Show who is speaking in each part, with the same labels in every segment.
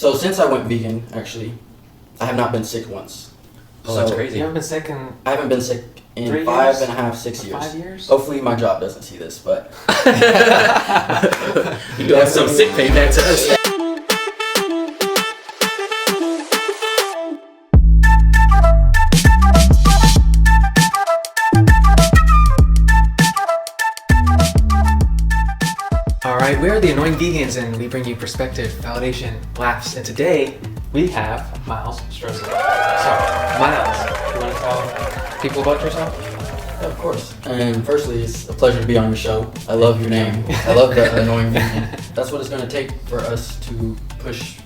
Speaker 1: So since I went vegan, actually, I have not been sick once.
Speaker 2: Oh, that's crazy.
Speaker 3: You haven't been sick in...
Speaker 1: I haven't been sick in
Speaker 3: 3 years?
Speaker 1: 5.5, 6 years.
Speaker 3: 5 years?
Speaker 1: Hopefully my job doesn't see this, but...
Speaker 2: You do have some sick pay back to us.
Speaker 3: Alright, we're the Annoying Vegans and we bring you perspective, validation, laughs, and today we have Miles Strozier. So, Miles, you want to tell people about yourself?
Speaker 1: Yeah, of course. And firstly, it's a pleasure to be on your show. I love your name. I love the Annoying Vegan. That's what it's going to take for us to push,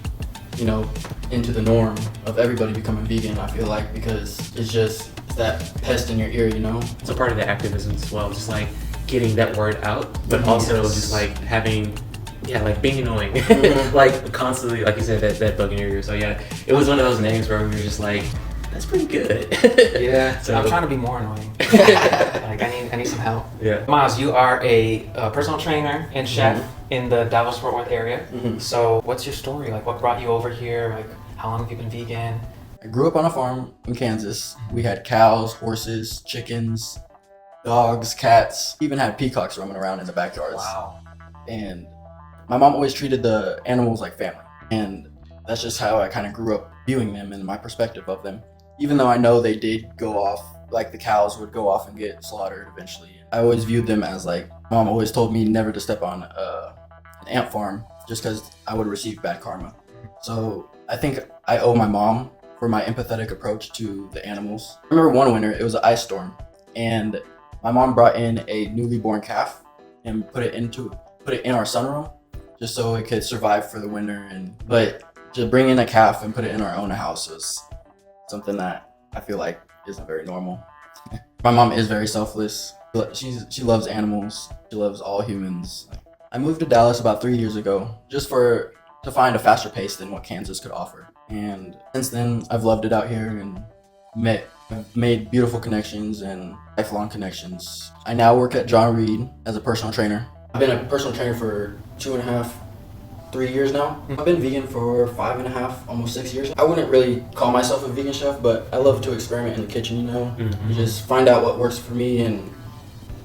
Speaker 1: into the norm of everybody becoming vegan, I feel like, because it's that pest in your ear,
Speaker 2: It's a part of the activism as well, just like getting that word out, but also just like having, like being annoying, like constantly, like you said, that bug in your ear. So yeah, it was one of those names where we were just like, that's pretty good.
Speaker 3: Yeah, so I'm trying to be more annoying. Like I need some help.
Speaker 2: Yeah.
Speaker 3: Miles, you are a personal trainer and chef in the Dallas-Fort Worth area. So what's your story? Like what brought you over here? Like how long have you been vegan?
Speaker 1: I grew up on a farm in Kansas. We had cows, horses, chickens, dogs, cats, even had peacocks roaming around in the backyards.
Speaker 3: Wow.
Speaker 1: And my mom always treated the animals like family. And that's just how I kind of grew up viewing them and my perspective of them. Even though I know they did go off, like the cows would go off and get slaughtered eventually. I always viewed them as like, mom always told me never to step on an ant farm just because I would receive bad karma. So I think I owe my mom for my empathetic approach to the animals. I remember one winter, it was an ice storm, and my mom brought in a newly born calf and put it in our sunroom just so it could survive for the winter. But to bring in a calf and put it in our own house was something that I feel like isn't very normal. My mom is very selfless. She loves animals. She loves all humans. I moved to Dallas about 3 years ago just to find a faster pace than what Kansas could offer. And since then, I've loved it out here and I've made beautiful connections and lifelong connections. I now work at John Reed as a personal trainer. I've been a personal trainer for 2.5, 3 years now. I've been vegan for 5.5, almost 6 years. I wouldn't really call myself a vegan chef, but I love to experiment in the kitchen, You just find out what works for me. And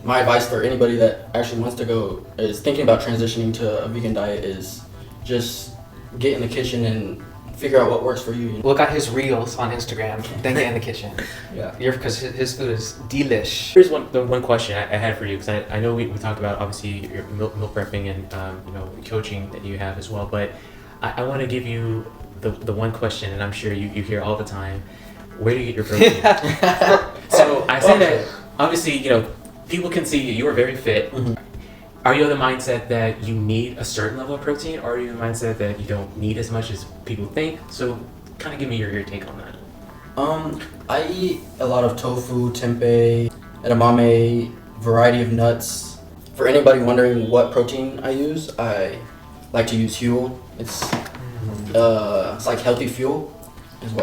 Speaker 1: my advice for anybody that actually wants to go is thinking about transitioning to a vegan diet is just get in the kitchen and figure out what works for you.
Speaker 3: Look at his reels on Instagram, then get in the kitchen.
Speaker 1: Yeah.
Speaker 3: Because his food is delish.
Speaker 2: Here's the one question I had for you, because I know we talked about obviously your meal prepping and coaching that you have as well, but I want to give you the one question, and I'm sure you hear all the time. Where do you get your protein? So I say that obviously people can see you are very fit. Are you of the mindset that you need a certain level of protein, or are you of the mindset that you don't need as much as people think? So kind of give me your take on that.
Speaker 1: I eat a lot of tofu, tempeh, edamame, variety of nuts. For anybody wondering what protein I use, I like to use Huel. It's like healthy fuel is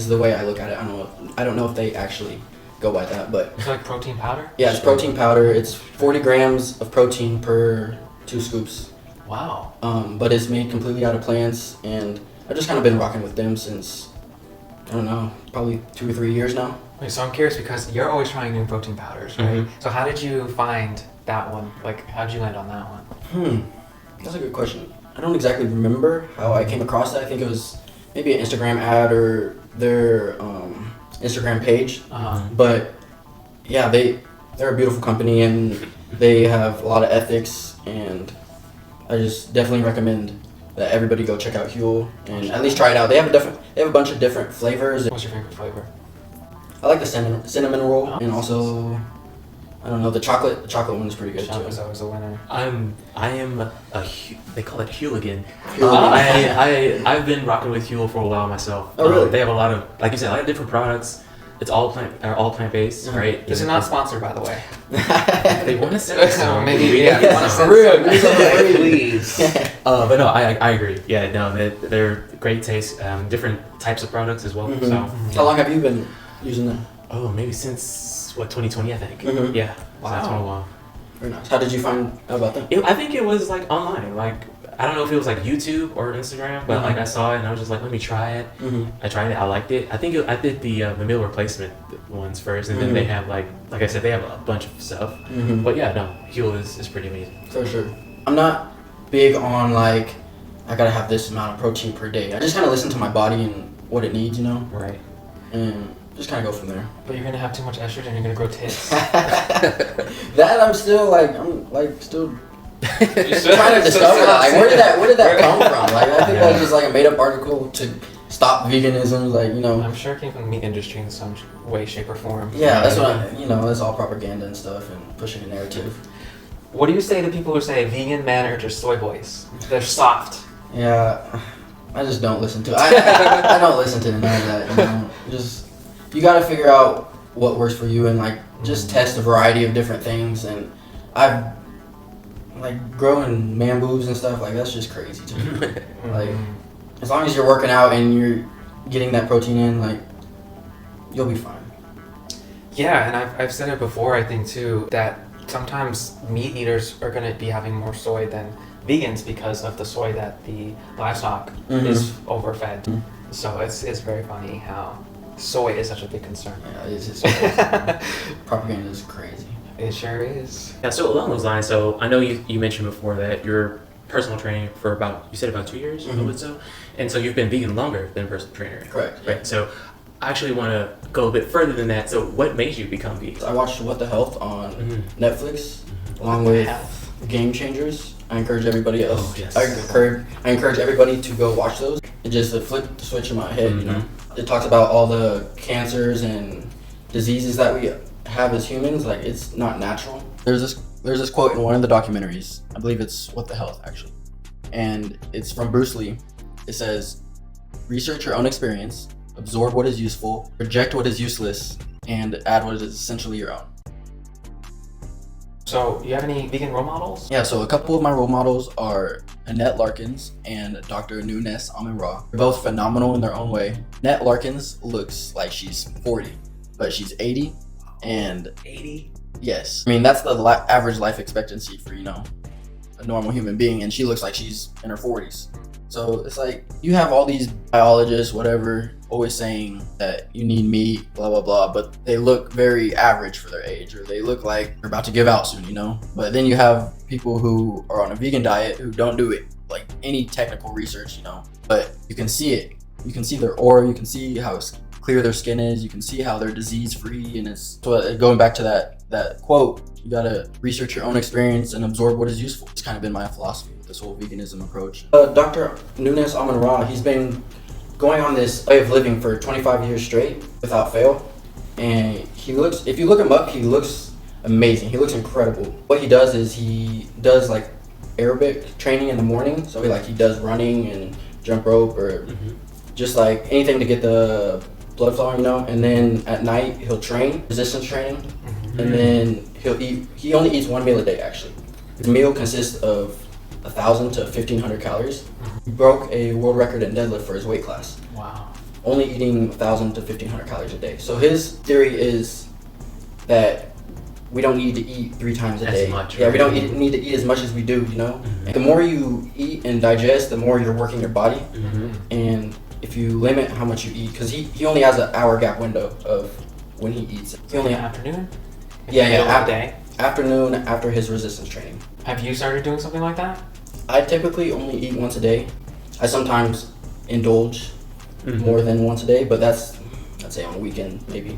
Speaker 1: the way I look at it. I don't know if they actually go by that, but
Speaker 3: It's like protein powder?
Speaker 1: yeah, it's protein powder. It's 40 grams of protein per 2 scoops.
Speaker 3: Wow.
Speaker 1: But it's made completely out of plants, and I've just kind of been rocking with them since, I don't know, probably 2 or 3 years now.
Speaker 3: Wait, so I'm curious because you're always trying new protein powders, right? So how did you find that one? Like, how did you land on that one?
Speaker 1: That's a good question. I don't exactly remember how I came across that. I think it was maybe an Instagram ad or their Instagram page. But yeah, they're a beautiful company and they have a lot of ethics, and I just definitely recommend that everybody go check out Huel and at least try it out. They have a bunch of different flavors.
Speaker 3: What's your favorite flavor?
Speaker 1: I like the cinnamon roll, and also I don't know, the chocolate one is pretty good too.
Speaker 3: Chocolate's always a winner.
Speaker 2: I am they call it Hueligan.
Speaker 1: Hooligan.
Speaker 2: I've been rocking with Huel for a while myself.
Speaker 1: Oh really?
Speaker 2: They have a lot of, like you said, a lot of different products. It's all plant based, right?
Speaker 3: This is not sponsored, by the way.
Speaker 2: They want to sell some.
Speaker 3: Maybe you want to send
Speaker 1: real,
Speaker 3: some, please.
Speaker 2: But no, I agree. Yeah, no, they're great taste. Different types of products as well. So
Speaker 1: How long have you been using them?
Speaker 2: oh, maybe since 2020, I think. Yeah,
Speaker 3: Wow.
Speaker 2: so that's been a while.
Speaker 1: Very nice. How did you find out about them?
Speaker 2: I think it was like online. Like I don't know if it was like YouTube or Instagram, but like I saw it and I was just like, let me try it. I tried it, I liked it. I think I did the meal replacement ones first, and then they have like I said, they have a bunch of stuff. But yeah, no, Huel is pretty amazing.
Speaker 1: For sure. I'm not big on like I gotta have this amount of protein per day. I just kind of listen to my body and what it needs, you know,
Speaker 2: Right.
Speaker 1: and just kind of go from there.
Speaker 3: But you're gonna have too much estrogen, you're gonna grow tits.
Speaker 1: That I'm still still trying to discover that. Like, where did that come from? Like, I think that's just like a made up article to stop veganism. Like, you know.
Speaker 3: I'm sure it came from the meat industry in some way, shape, or form.
Speaker 1: Yeah, that's what that's all propaganda and stuff and pushing a narrative.
Speaker 3: What do you say to people who say vegan men are just soy boys? They're soft.
Speaker 1: Yeah, I just don't listen to it. I don't listen to none of that. You know, you gotta figure out what works for you and like just test a variety of different things. And I've like growing man boobs and stuff, like that's just crazy to me. Like as long as you're working out and you're getting that protein in, like you'll be fine.
Speaker 3: Yeah, and I've said it before, I think too, that sometimes meat eaters are going to be having more soy than vegans because of the soy that the livestock is overfed. So it's very funny how soy is such a big concern.
Speaker 1: Yeah, it's just crazy. Propaganda is crazy.
Speaker 3: It sure is.
Speaker 2: Yeah, so along those lines, so I know you mentioned before that you're personal training for about 2 years, I would so, and so you've been vegan longer than personal trainer.
Speaker 1: Correct.
Speaker 2: Right. So I actually want to go a bit further than that. So what made you become vegan?
Speaker 1: I watched What the Health on Netflix, along with Game Changers. I encourage everybody else.
Speaker 2: Oh, yes.
Speaker 1: I encourage everybody to go watch those. It just flipped the switch in my head. You know, it talks about all the cancers and diseases that we have as humans. Like it's not natural. There's this quote in one of the documentaries. I believe it's What the Health actually, and it's from Bruce Lee. It says, "Research your own experience, absorb what is useful, reject what is useless, and add what is essentially your own."
Speaker 3: So, you have any vegan role models?
Speaker 1: Yeah, so a couple of my role models are Annette Larkins and Dr. Nunes Amin-Ra. They're both phenomenal in their own way. Annette Larkins looks like she's 40, but she's 80, and
Speaker 2: 80?
Speaker 1: yes. I mean, that's the average life expectancy for, a normal human being, and she looks like she's in her 40s. So it's like, you have all these biologists, whatever, always saying that you need meat, blah, blah, blah, but they look very average for their age, or they look like they're about to give out soon, But then you have people who are on a vegan diet who don't do it, like any technical research, but you can see it. You can see their aura, you can see how clear their skin is, you can see how they're disease-free, and it's so going back to that quote, you gotta research your own experience and absorb what is useful. It's kind of been my philosophy with this whole veganism approach. Dr. Nunes Amin-Ra, he's been going on this way of living for 25 years straight without fail, and if you look him up, he looks amazing. He looks incredible. What he does is he does like aerobic training in the morning, so he does running and jump rope or just like anything to get the blood flowing, and then at night he'll train, resistance training, and then he only eats one meal a day actually. His meal consists of 1,000 to 1,500 calories. He broke a world record in deadlift for his weight class.
Speaker 3: Wow.
Speaker 1: Only eating 1,000 to 1,500 calories a day. So his theory is that we don't need to eat 3 times a day.
Speaker 2: Much,
Speaker 1: yeah, we don't need to eat as much as we do, The more you eat and digest, the more you're working your body. And if you limit how much you eat, because he only has an hour gap window of when he eats. He only
Speaker 3: afternoon?
Speaker 1: Day. Afternoon after his resistance training.
Speaker 3: Have you started doing something like that?
Speaker 1: I typically only eat once a day. I sometimes indulge more than once a day, but that's, I'd say on a weekend maybe.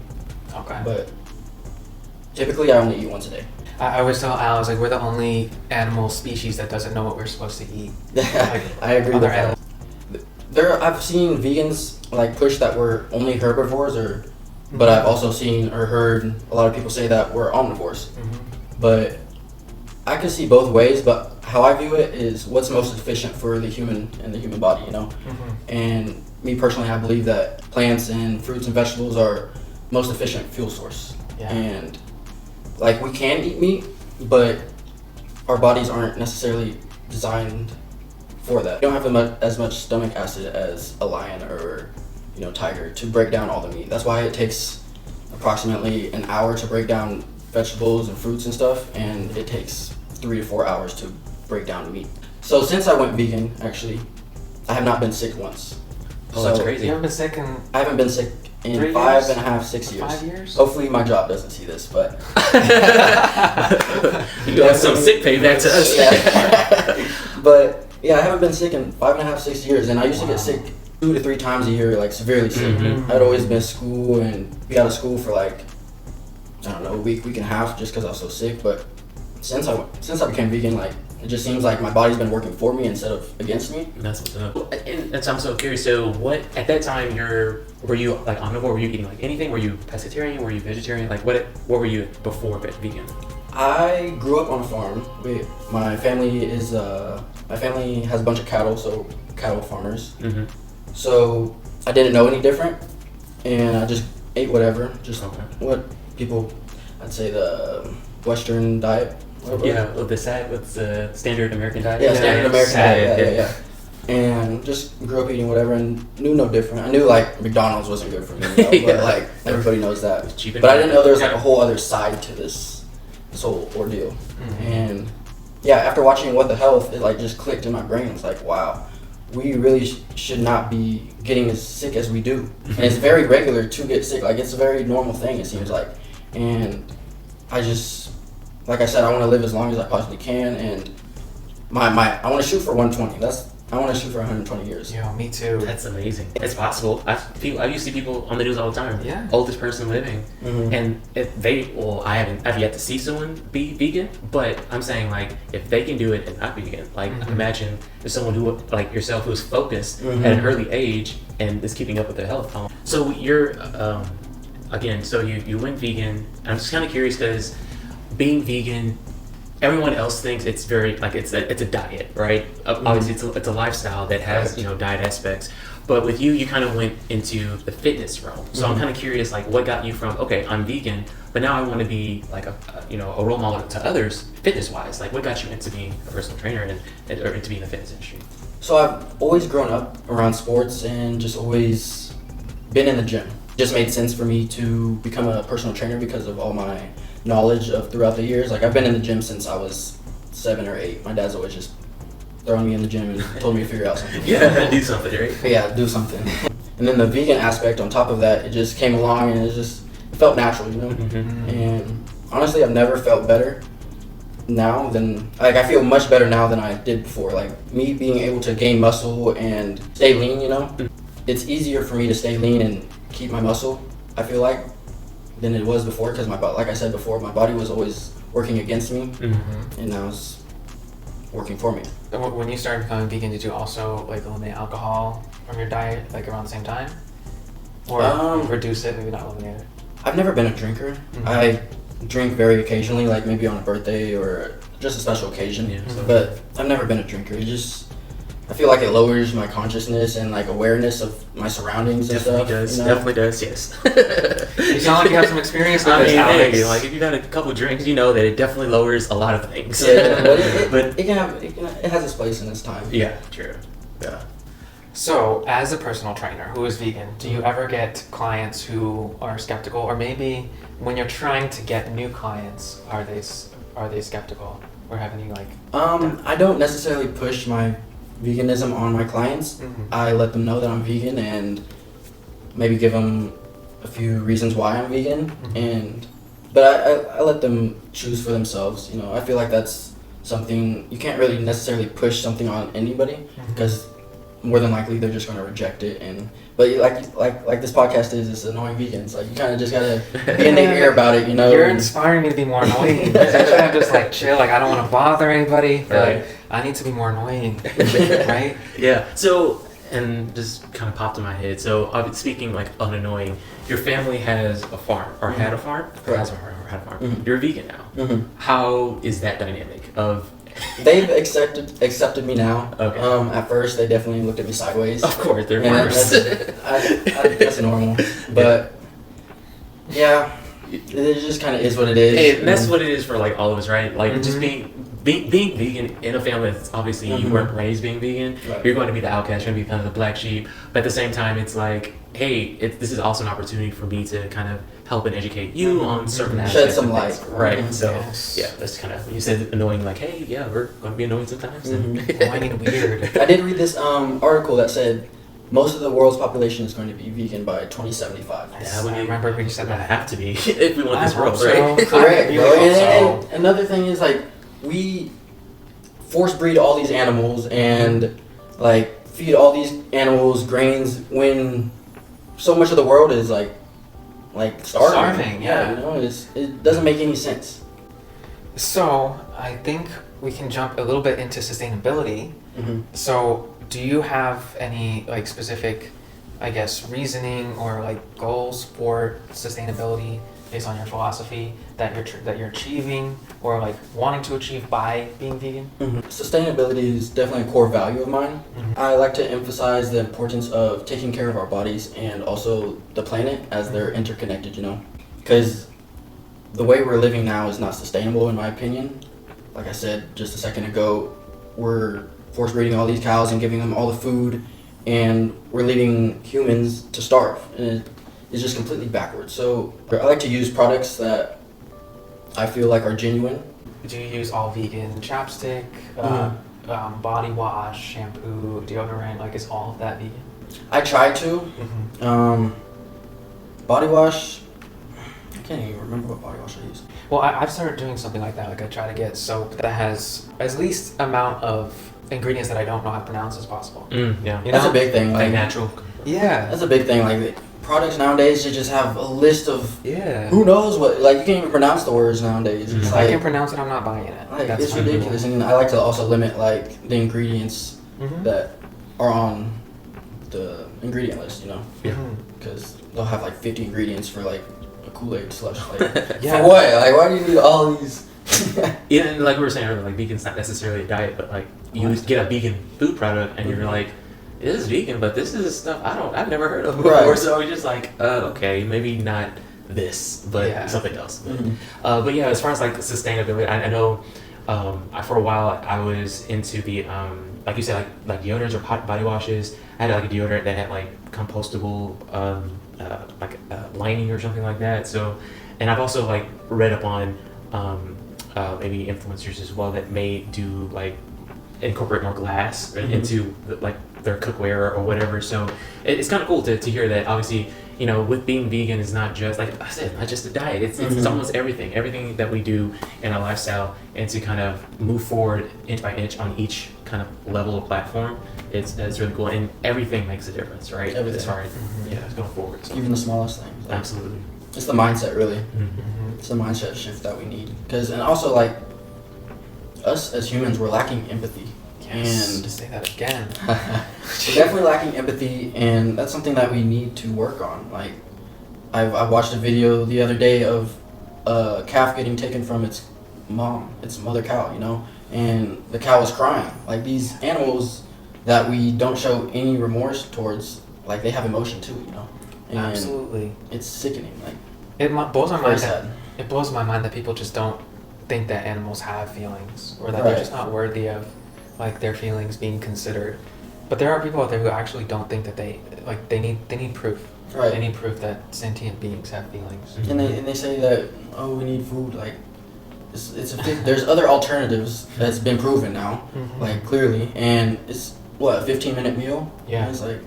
Speaker 3: Okay.
Speaker 1: But typically I only eat once a day.
Speaker 3: I always tell Al, we're the only animal species that doesn't know what we're supposed to eat.
Speaker 1: I agree with that. I've seen vegans push that we're only herbivores, but I've also seen or heard a lot of people say that we're omnivores. But I can see both ways, but how I view it is what's most efficient for the human and the human body, And me personally, I believe that plants and fruits and vegetables are most efficient fuel source.
Speaker 3: Yeah.
Speaker 1: And we can eat meat, but our bodies aren't necessarily designed for that. We don't have as much stomach acid as a lion or tiger to break down all the meat. That's why it takes approximately an hour to break down vegetables and fruits and stuff, and it takes 3 to 4 hours to break down meat. So since I went vegan, actually, I have not been sick once.
Speaker 2: Oh, that's
Speaker 3: You
Speaker 2: crazy.
Speaker 3: haven't been sick in
Speaker 1: I haven't been sick in
Speaker 3: 3
Speaker 1: 5.5, 6 years.
Speaker 3: 5 years?
Speaker 1: Hopefully my job doesn't see this, but
Speaker 2: You have some sick pay back to us.
Speaker 1: Yeah. But yeah, I haven't been sick in 5.5, 6 years, and I used to
Speaker 3: Wow.
Speaker 1: get sick 2 to 3 times a year, like severely sick.
Speaker 2: Mhm.
Speaker 1: I'd always been at school and be out of school for like, I don't know, a week and a half just because I was so sick. But since I became vegan, like it just seems like my body's been working for me instead of against me.
Speaker 2: That's what's up. And that's, I'm so curious. So, what at that time were you like omnivore? Were you eating like anything? Were you pescatarian? Were you vegetarian? Like what were you before vegan?
Speaker 1: I grew up on a farm. My family has a bunch of cattle, so cattle farmers.
Speaker 2: Mm-hmm.
Speaker 1: So I didn't know any different, and I just ate whatever, just
Speaker 2: Okay.
Speaker 1: what people, I'd say the Western diet.
Speaker 2: Yeah, with the standard American diet.
Speaker 1: Yeah, standard American
Speaker 2: Standard,
Speaker 1: diet. Yeah. And just grew up eating whatever and knew no different. I knew like McDonald's wasn't good for me, you know,
Speaker 2: Yeah.
Speaker 1: but like everybody knows that.
Speaker 2: Cheap and
Speaker 1: But I didn't know there was like
Speaker 2: yeah.
Speaker 1: a whole other side to this whole ordeal.
Speaker 3: Mhm.
Speaker 1: And yeah, after watching What the Health, it like just clicked in my brain. It's like, wow, we really should not be getting as sick as we do. And it's very regular to get sick. Like it's a very normal thing, it seems like. And I just, like I said, I want to live as long as I possibly can. And I want to shoot for 120. I want to shoot for 120 years.
Speaker 3: Yeah, me too.
Speaker 2: That's amazing. It's possible. I used to see people on the news all the time.
Speaker 3: Yeah.
Speaker 2: Oldest person living,
Speaker 1: Mhm.
Speaker 2: and if I've yet to see someone be vegan, but I'm saying like if they can do it and not be vegan, like
Speaker 3: Mhm.
Speaker 2: imagine if someone who like yourself who's focused
Speaker 1: Mhm.
Speaker 2: at an early age and is keeping up with their health. So you're again, so you went vegan. I'm just kind of curious because being vegan. Everyone else thinks it's very like it's a diet, right? Obviously, it's a lifestyle that has diet aspects. But with you kind of went into the fitness realm. So I'm kind of curious, like, what got you from okay, I'm vegan, but now I want to be like a role model to others, fitness wise. Like, what got you into being a personal trainer and or into being in the fitness industry?
Speaker 1: So I've always grown up around sports and just always been in the gym. Just made sense for me to become a personal trainer because of all my knowledge of throughout the years. Like I've been in the gym since I was 7 or 8. My dad's always just throwing me in the gym and told me to figure out something.
Speaker 2: Yeah, do something, right?
Speaker 1: But yeah, do something. And then the vegan aspect on top of that, it just came along and it felt natural, you know?
Speaker 2: Mm-hmm.
Speaker 1: And honestly, I've never felt better now than, like I feel much better now than I did before. Like me being able to gain muscle and stay lean, you know? It's easier for me to stay lean and keep my muscle, I feel like, than it was before because like I said before, my body was always working against me
Speaker 2: Mm-hmm.
Speaker 1: and now it's working for me.
Speaker 3: When you started becoming vegan, did you also like eliminate alcohol from your diet like around the same time? Or reduce it, maybe not eliminate it?
Speaker 1: I've never been a drinker.
Speaker 3: Mhm.
Speaker 1: I drink very occasionally, like maybe on a birthday or just a special occasion.
Speaker 2: Yeah, so-
Speaker 1: But I've never been a drinker. I feel like it lowers my consciousness and like awareness of my surroundings and
Speaker 2: Definitely
Speaker 1: stuff.
Speaker 2: does.
Speaker 1: You know?
Speaker 2: Definitely does. Yes.
Speaker 3: You sound like you have some experience with
Speaker 2: I
Speaker 3: this,
Speaker 2: mean,
Speaker 3: Alex.
Speaker 2: hey, like if you got a couple drinks, you know that it definitely lowers a lot of things.
Speaker 1: Yeah, but
Speaker 2: But
Speaker 1: it has its place in its time.
Speaker 2: yeah, true. Yeah.
Speaker 3: So, as a personal trainer who is vegan, do you ever get clients who are skeptical, or maybe when you're trying to get new clients, are they skeptical, or have any like?
Speaker 1: I don't necessarily push my veganism on my clients.
Speaker 3: Mhm.
Speaker 1: I let them know that I'm vegan and maybe give them a few reasons why I'm vegan,
Speaker 3: Mhm.
Speaker 1: but I let them choose for themselves. You know, I feel like that's something you can't really necessarily push something on anybody because more than likely they're just going to reject it. But like this podcast is annoying vegans. Like you kind of just gotta be in their ear about it, you know.
Speaker 3: You're inspiring me to be more annoying. Usually I'm just like chill, like I don't want to bother anybody, but
Speaker 2: Right.
Speaker 3: I need to be more annoying, right?
Speaker 2: Yeah. So, and just kind of popped in my head. So, speaking like unannoying, your family has a farm or had a farm? Or has a farm or had a farm.
Speaker 1: Mhm.
Speaker 2: You're vegan now.
Speaker 1: Mhm.
Speaker 2: How is that dynamic of?
Speaker 1: They've accepted me now.
Speaker 2: Okay.
Speaker 1: At first, they definitely looked at me sideways.
Speaker 2: Of course, they're
Speaker 1: And
Speaker 2: farmers.
Speaker 1: that's normal. But yeah, it just kind of is what it is.
Speaker 2: Hey, and that's what it is for like all of us, right? Like just
Speaker 3: Mhm.
Speaker 2: being vegan in a family that's obviously you weren't raised being vegan,
Speaker 1: Right.
Speaker 2: you're going to be the outcast, you're going to be kind of the black sheep. But at the same time, it's like, hey, this is also an opportunity for me to kind of help and educate you on certain
Speaker 1: Shed
Speaker 2: aspects.
Speaker 1: some
Speaker 2: of things.
Speaker 1: light.
Speaker 2: Right.
Speaker 1: Mhm.
Speaker 2: So,
Speaker 3: Yes.
Speaker 2: yeah, that's kind of, you said annoying, like, hey, yeah, we're going to be annoying sometimes.
Speaker 3: Annoying and weird.
Speaker 1: I did read this article that said most of the world's population is going to be vegan by 2075.
Speaker 2: That would
Speaker 3: I remember when you said
Speaker 2: that
Speaker 3: that.
Speaker 2: have to be if we want
Speaker 3: I
Speaker 2: this
Speaker 3: hope
Speaker 2: world,
Speaker 3: so.
Speaker 2: right?
Speaker 1: Correct,
Speaker 3: I
Speaker 1: bro.
Speaker 3: really
Speaker 1: And,
Speaker 3: hope
Speaker 1: and another thing is like we force breed all these animals and like feed all these animals grains when so much of the world is like starving.
Speaker 3: Yeah.
Speaker 1: You know, it doesn't make any sense.
Speaker 3: So I think we can jump a little bit into sustainability.
Speaker 1: Mm-hmm.
Speaker 3: So do you have any like specific, I guess, reasoning or like goals for sustainability based on your philosophy that you're achieving or like wanting to achieve by being vegan?
Speaker 1: Sustainability is definitely a core value of mine.
Speaker 3: Mhm.
Speaker 1: I like to emphasize the importance of taking care of our bodies and also the planet as they're interconnected, you know? Because the way we're living now is not sustainable in my opinion. Like I said just a second ago, we're force breeding all these cows and giving them all the food and we're leaving humans to starve. And it's just completely backwards. So I like to use products that I feel like are genuine.
Speaker 3: Do you use all vegan chapstick, body wash, shampoo, deodorant? Like, is all of that vegan?
Speaker 1: I try to. Body wash, I can't even remember what body wash I use.
Speaker 3: Well, I've started doing something like that. Like, I try to get soap that has as least amount of ingredients that I don't know how to pronounce as possible.
Speaker 2: Yeah.
Speaker 3: You
Speaker 1: That's
Speaker 3: know?
Speaker 1: a big thing.
Speaker 2: Like
Speaker 1: Like,
Speaker 2: natural.
Speaker 3: Yeah.
Speaker 1: that's a big thing. Like products nowadays, they just have a list of
Speaker 3: Yeah.
Speaker 1: who knows what. Like you can't even pronounce the words nowadays. It's
Speaker 3: If I
Speaker 1: like,
Speaker 3: can pronounce it, I'm not buying it.
Speaker 1: like
Speaker 3: That's
Speaker 1: it's
Speaker 3: fine.
Speaker 1: ridiculous. And I like to also limit like the ingredients
Speaker 3: Mhm.
Speaker 1: that are on the ingredient list. You know,
Speaker 2: Yeah.
Speaker 3: Mhm.
Speaker 1: because they'll have like 50 ingredients for like a Kool-Aid slush. Like
Speaker 3: Yeah.
Speaker 1: for what? Like why do you need all these?
Speaker 2: Yeah, and like we were saying earlier, like vegan's not necessarily a diet, but like you get a vegan food product and you're like, it is vegan, but this is stuff I've never heard of before.
Speaker 1: Right.
Speaker 2: So we're just like, okay, maybe not this, but
Speaker 3: Yeah.
Speaker 2: something else.
Speaker 1: Mhm.
Speaker 2: But yeah, as far as like sustainability, I know for a while I was into the like you said, like deodorants or body washes. I had like a deodorant that had like compostable lining or something like that. So, and I've also like read up on maybe influencers as well that may do like incorporate more glass into like their cookware or whatever. So it's kind of cool to hear that. Obviously, you know, with being vegan is not just like I said, not just a diet. It's almost everything that we do in our lifestyle, and to kind of move forward inch by inch on each kind of level of platform. It's really cool, and everything makes a difference, right?
Speaker 1: Everything.
Speaker 2: As far as going forward. So.
Speaker 1: Even the smallest things. Like,
Speaker 2: Absolutely.
Speaker 1: it's the mindset, really.
Speaker 3: Mhm.
Speaker 1: It's the mindset shift that we need. And also, like, us as humans, we're lacking empathy.
Speaker 3: Yes.
Speaker 1: And
Speaker 3: To say that again.
Speaker 1: we're definitely lacking empathy, and that's something that we need to work on. Like, I watched a video the other day of a calf getting taken from its mom, its mother cow, you know? And the cow was crying. Like, these animals that we don't show any remorse towards, like, they have emotion too, you know? And
Speaker 3: Absolutely.
Speaker 1: it's sickening. Like,
Speaker 3: Blows my
Speaker 1: very
Speaker 3: mind.
Speaker 1: sad.
Speaker 3: It blows my mind that people just don't think that animals have feelings, or that
Speaker 1: Right.
Speaker 3: they're just not worthy of like their feelings being considered. But there are people out there who actually don't think that they need proof.
Speaker 1: Right.
Speaker 3: They need proof that sentient beings have feelings.
Speaker 1: And they say that, oh, we need food. Like, there's other alternatives that's been proven now,
Speaker 3: Mhm.
Speaker 1: like clearly, and it's what, a 15-minute meal.
Speaker 3: Yeah.
Speaker 1: And it's like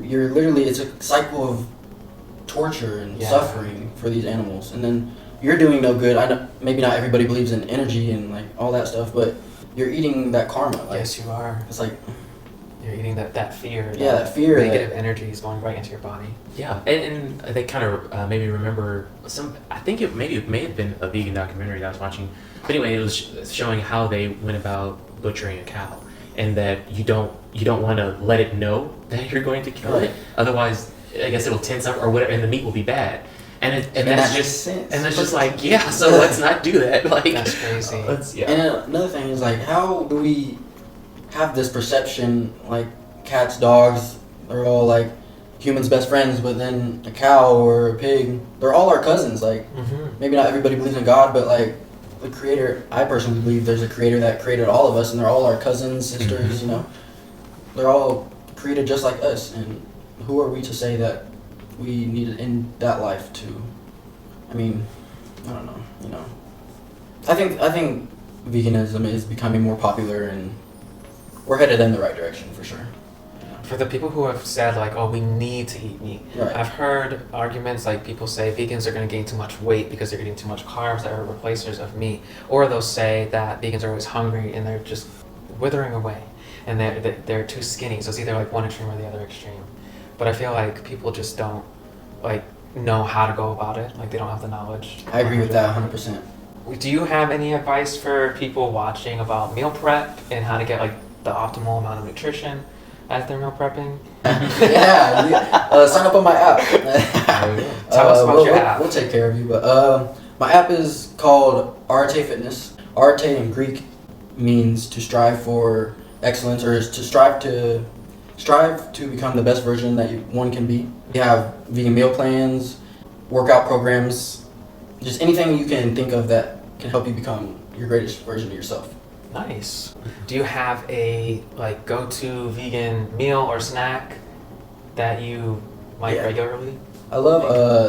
Speaker 1: you're literally, it's a cycle of torture and
Speaker 3: Yeah.
Speaker 1: suffering for these animals, and then you're doing no good. I know maybe not everybody believes in energy and like all that stuff, but you're eating that karma. Like,
Speaker 3: Yes, you are.
Speaker 1: it's like,
Speaker 3: You're eating that fear.
Speaker 1: Yeah, that fear that-
Speaker 3: Negative energy is going right into your body.
Speaker 2: Yeah, and they kind of made me remember some. I think it may have been a vegan documentary that I was watching. But anyway, it was showing how they went about butchering a cow, and that you don't want to let it know that you're going to kill
Speaker 1: Right.
Speaker 2: it. Otherwise, I guess it'll tense up or whatever, and the meat will be bad. And that's
Speaker 1: that
Speaker 2: just
Speaker 1: makes sense.
Speaker 2: and that's just like yeah. So let's not do that. Like
Speaker 3: That's crazy.
Speaker 2: Let's, yeah.
Speaker 1: And another thing is like, how do we have this perception, like cats, dogs, they're all like humans' best friends, but then a cow or a pig, they're all our cousins. Like,
Speaker 3: Mm-hmm.
Speaker 1: maybe not everybody believes in God, but like the creator. I personally believe there's a creator that created all of us, and they're all our cousins, sisters. You know, they're all created just like us. And who are we to say that we need to end that life to? I mean, I don't know. You know, I think veganism is becoming more popular, and we're headed in the right direction for sure.
Speaker 3: For the people who have said like, oh, we need to eat meat,
Speaker 1: Right.
Speaker 3: I've heard arguments like people say vegans are going to gain too much weight because they're eating too much carbs that are replacers of meat, or they'll say that vegans are always hungry and they're just withering away, and they're too skinny. So it's either like one extreme or the other extreme. But I feel like people just don't like know how to go about it. Like they don't have the knowledge.
Speaker 1: I agree with that 100%.
Speaker 3: Do you have any advice for people watching about meal prep and how to get like the optimal amount of nutrition as they're meal prepping?
Speaker 1: Yeah, sign up on my app.
Speaker 3: Tell us about your app.
Speaker 1: We'll take care of you. But my app is called Areté Fitness. Areté in Greek means to strive for excellence, or is to strive to become the best version that one can be. We have vegan meal plans, workout programs, just anything you can think of that can help you become your greatest version of yourself.
Speaker 3: Nice. Do you have a like go-to vegan meal or snack that you like regularly?
Speaker 1: I love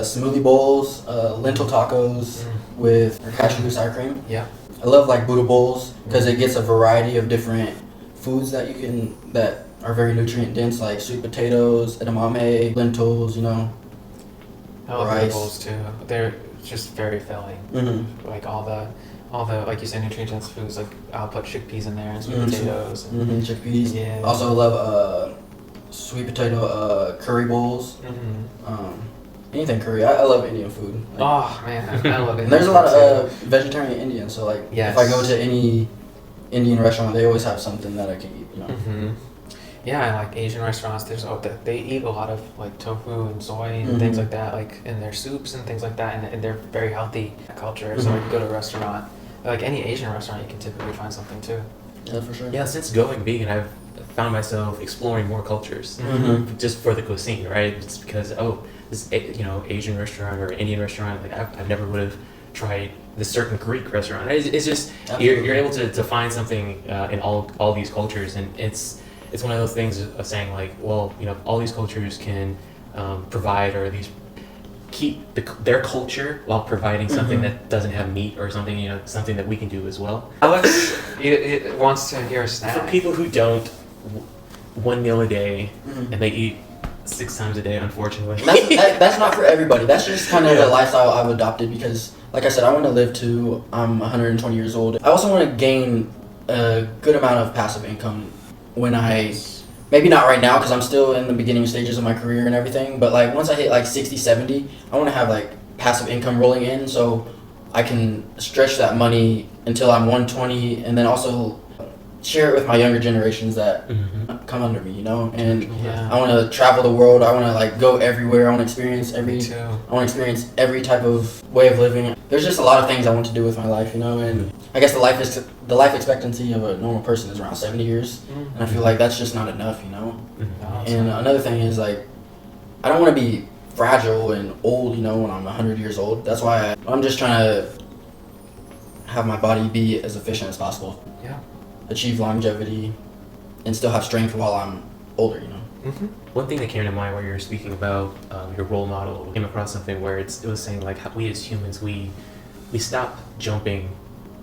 Speaker 1: smoothie bowls, lentil tacos with cashew sour cream.
Speaker 3: Yeah.
Speaker 1: I love like Buddha bowls because it gets a variety of different foods that are very nutrient dense, like sweet potatoes, edamame, lentils, you know.
Speaker 3: I love
Speaker 1: rice.
Speaker 3: bowls too. They're just very filling.
Speaker 1: Mm-hmm.
Speaker 3: Like all the like you said nutrient dense foods. Like I'll put chickpeas in there and sweet potatoes. And,
Speaker 1: Chickpeas.
Speaker 3: Yeah.
Speaker 1: Also love sweet potato curry bowls. Anything curry. I love Indian food. Like,
Speaker 3: oh man, I love it.
Speaker 1: and there's a lot of vegetarian Indian, so like
Speaker 3: Yes.
Speaker 1: if I go to any Indian restaurant, they always have something that I can eat. You know.
Speaker 3: Yeah, and like Asian restaurants, they eat a lot of like tofu and soy and things like that, like in their soups and things like that, and they're very healthy culture. So like you go to a restaurant, like any Asian restaurant, you can typically find something too.
Speaker 1: Yeah, for sure.
Speaker 2: Yeah, since going vegan, I've found myself exploring more cultures just for the cuisine, right? It's because this Asian restaurant or Indian restaurant, like I never would have tried this certain Greek restaurant. It's just you're able to find something in all these cultures, and it's one of those things of saying like, well, all these cultures can provide or at least keep their culture while providing something that doesn't have meat or something, something that we can do as well.
Speaker 3: Alex it wants to hear a snack.
Speaker 2: For people who don't, one meal a day and they eat 6 times a day, unfortunately.
Speaker 1: That's not for everybody. That's just kind of the lifestyle I've adopted because, like I said, I want to live to I'm 120 years old. I also want to gain a good amount of passive income when maybe not right now because I'm still in the beginning stages of my career and everything, but like once I hit like 60, 70, I want to have like passive income rolling in so I can stretch that money until I'm 120 and then also share it with my younger generations that come under me, and I want to travel the world. I want to like go everywhere. I want to experience every type of way of living. There's just a lot of things I want to do with my life, and I guess the life expectancy of a normal person is around 70 years, and I feel like that's just not enough, And another thing is like I don't want to be fragile and old, when I'm 100 years old. That's why I'm just trying to have my body be as efficient as possible.
Speaker 3: Yeah.
Speaker 1: Achieve longevity and still have strength while I'm older,
Speaker 2: One thing that came to mind while you were speaking about your role model, came across something where it was saying like how we as humans, we stopped jumping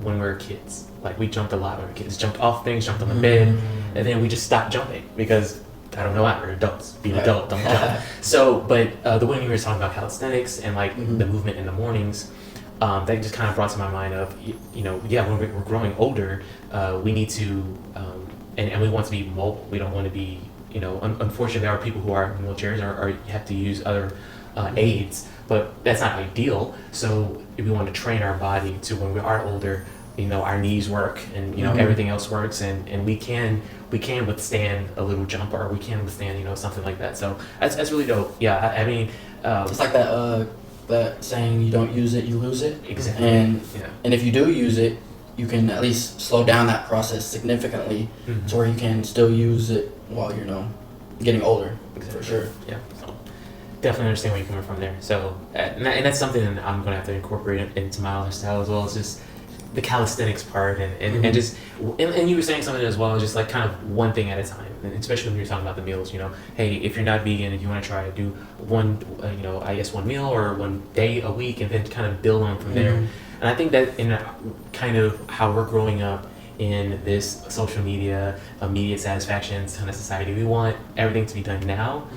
Speaker 2: when we were kids. Like we jumped a lot when we were kids, jumped off things, jumped on the bed, and then we just stopped jumping because I don't know why, we're adults. Be an adult, don't jump. So, but the way you were talking about calisthenics and like the movement in the mornings, that just kind of brought to my mind of, when we're growing older, we need to, and we want to be mobile. We don't want to be, unfortunately there are people who are in wheelchairs or you have to use other aids, but that's not ideal. So we want to train our body to when we are older, our knees work and, everything else works and we can withstand a little jump or we can withstand, something like that. So that's really dope. Yeah, I mean,
Speaker 1: it's like that saying, you don't use it, you lose it.
Speaker 2: Exactly.
Speaker 1: And if you do use it, you can at least slow down that process significantly to where you can still use it while you're getting older.
Speaker 2: Exactly.
Speaker 1: For sure.
Speaker 2: Yeah. So definitely understand where you're coming from there. So and that's something that I'm gonna have to incorporate into my lifestyle as well. It's just the calisthenics part and just and you were saying something as well, just like kind of one thing at a time, and especially when you're talking about the meals, you know, hey, if you're not vegan and you want to try to do one you know, I guess one meal or one day a week and then kind of build on from there. And I think that in kind of how we're growing up in this social media immediate satisfaction kind of society, we want everything to be done now.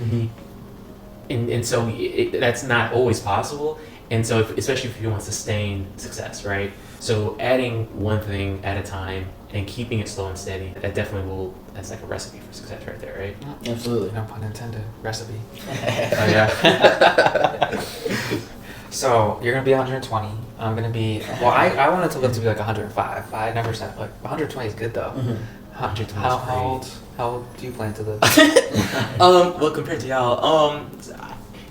Speaker 2: And so that's not always possible. And so, especially if you want sustained success, right? So adding one thing at a time and keeping it slow and steady, that definitely will, that's like a recipe for success right there, right?
Speaker 1: Absolutely.
Speaker 3: No pun intended. Recipe.
Speaker 2: Oh, yeah.
Speaker 3: So you're gonna be 120. I'm gonna be. Well, I wanted to live to be like 105. I never said like 120 is good though.
Speaker 2: 120 is
Speaker 3: How old do you plan to live?
Speaker 2: Well, compared to y'all,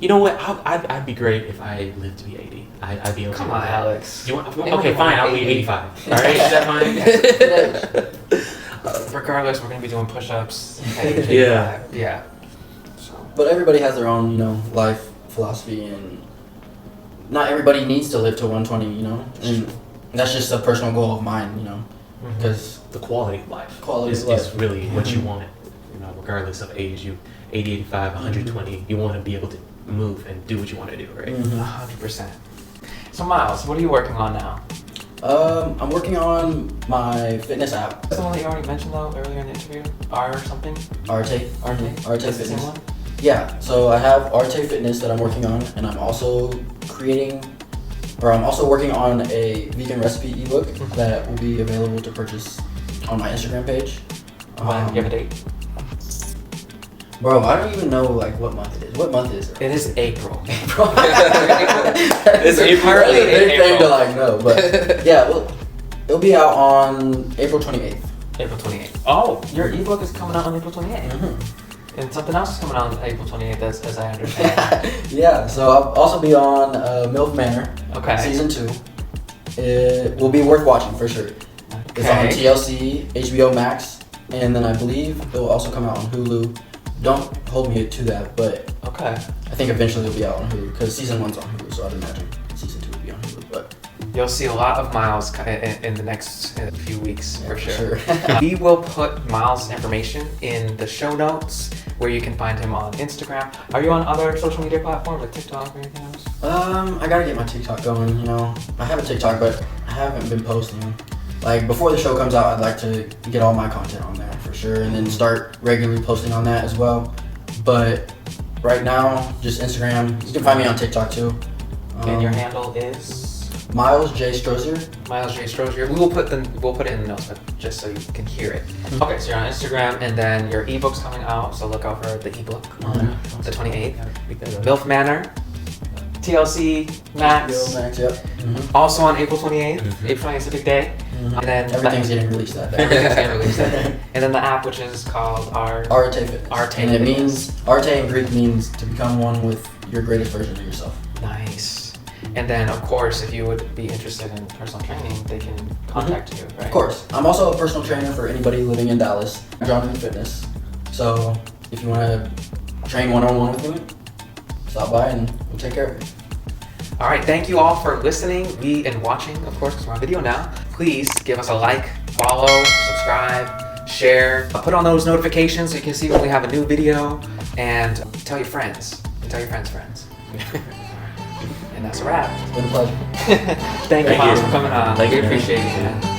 Speaker 2: you know what? I'd be great if I lived to be 80. I'd be okay.
Speaker 3: Come
Speaker 2: with
Speaker 3: on,
Speaker 2: that.
Speaker 3: Alex.
Speaker 2: You want, okay, fine. I'll be 85. All right, is that fine?
Speaker 3: Regardless, we're gonna be doing push-ups.
Speaker 2: Yeah.
Speaker 3: Yeah. So.
Speaker 1: But everybody has their own, you know, life philosophy, and not everybody needs to live to 120, you know, and that's just a personal goal of mine, you know, because
Speaker 2: The quality of life
Speaker 1: Quality
Speaker 2: is
Speaker 1: of life.
Speaker 2: is really what you want, you know, regardless of age. You 80, 85, 120, you want to be able to move and do what you want to do, right?
Speaker 3: 100%. So Miles, what are you working on now?
Speaker 1: I'm working on my fitness app,
Speaker 3: That's the one that you already mentioned though earlier in the interview. R something.
Speaker 1: Areté.
Speaker 3: Areté.
Speaker 1: Areté
Speaker 3: That's the same
Speaker 1: Fitness.
Speaker 3: one?
Speaker 1: Yeah, so I have Areté Fitness that I'm working on, and I'm also working on a vegan recipe ebook that will be available to purchase on my Instagram page.
Speaker 3: When you have a date?
Speaker 1: Bro, I don't even know like what month it is. What month is it?
Speaker 3: It is April.
Speaker 1: April.
Speaker 3: It's
Speaker 1: apparently
Speaker 3: in
Speaker 1: a big thing
Speaker 3: April.
Speaker 1: to like know, but yeah, well, it'll be out on April 28th.
Speaker 3: April 28th. Oh, your ebook is coming out on April 28th.
Speaker 1: Mm-hmm.
Speaker 3: And something else is coming out on April 28th, as I understand.
Speaker 1: Yeah, so I'll also be on Milf Manor,
Speaker 3: Okay.
Speaker 1: season 2. It will be worth watching for sure. It's on TLC, HBO Max, and then I believe it will also come out on Hulu. Don't hold me to that, but
Speaker 3: Okay.
Speaker 1: I think eventually it'll be out on Hulu because season 1's on Hulu, so I'd imagine season 2 will be on Hulu. But
Speaker 3: You'll see a lot of Miles in the next few weeks,
Speaker 1: yeah,
Speaker 3: for sure. We will put Miles' information in the show notes where you can find him on Instagram. Are you on other social media platforms like TikTok or anything else?
Speaker 1: I gotta get my TikTok going, you know. I have a TikTok, but I haven't been posting. Like, before the show comes out, I'd like to get all my content on there for sure, and then start regularly posting on that as well. But right now, just Instagram. You can find me on TikTok too.
Speaker 3: And your handle is
Speaker 1: Miles J Strozier.
Speaker 3: Miles J Strozier. We'll put it in the notes, but just so you can hear it. Okay, so you're on Instagram, and then your ebook's coming out, so look out for the ebook on the 28th. Milf Manor, TLC Max.
Speaker 1: Max, yep.
Speaker 3: Also on April 28th. April 28th is a big day. And then
Speaker 1: Everything's getting released that day.
Speaker 3: Everything's getting released that day. And then the app, which is called
Speaker 1: Areté Fitness.
Speaker 3: Areté
Speaker 1: And it
Speaker 3: Fitness.
Speaker 1: means, Areté in Greek means to become one with your greatest version of yourself.
Speaker 3: Nice. And then, of course, if you would be interested in personal training, they can contact you, right?
Speaker 1: Of course. I'm also a personal trainer for anybody living in Dallas, John Fitness. So if you want to train one-on-one with me, stop by and we'll take care of you.
Speaker 3: All right, thank you all for listening and watching, of course, because we're on video now. Please give us a like, follow, subscribe, share. Put on those notifications so you can see when we have a new video, and tell your friends, and tell your friends' friends. And that's a wrap.
Speaker 1: It's been a pleasure.
Speaker 3: Thank you,
Speaker 2: Thank
Speaker 3: Miles,
Speaker 2: you.
Speaker 3: for coming on.
Speaker 2: Thank
Speaker 3: We
Speaker 2: you, man.
Speaker 3: appreciate you, man.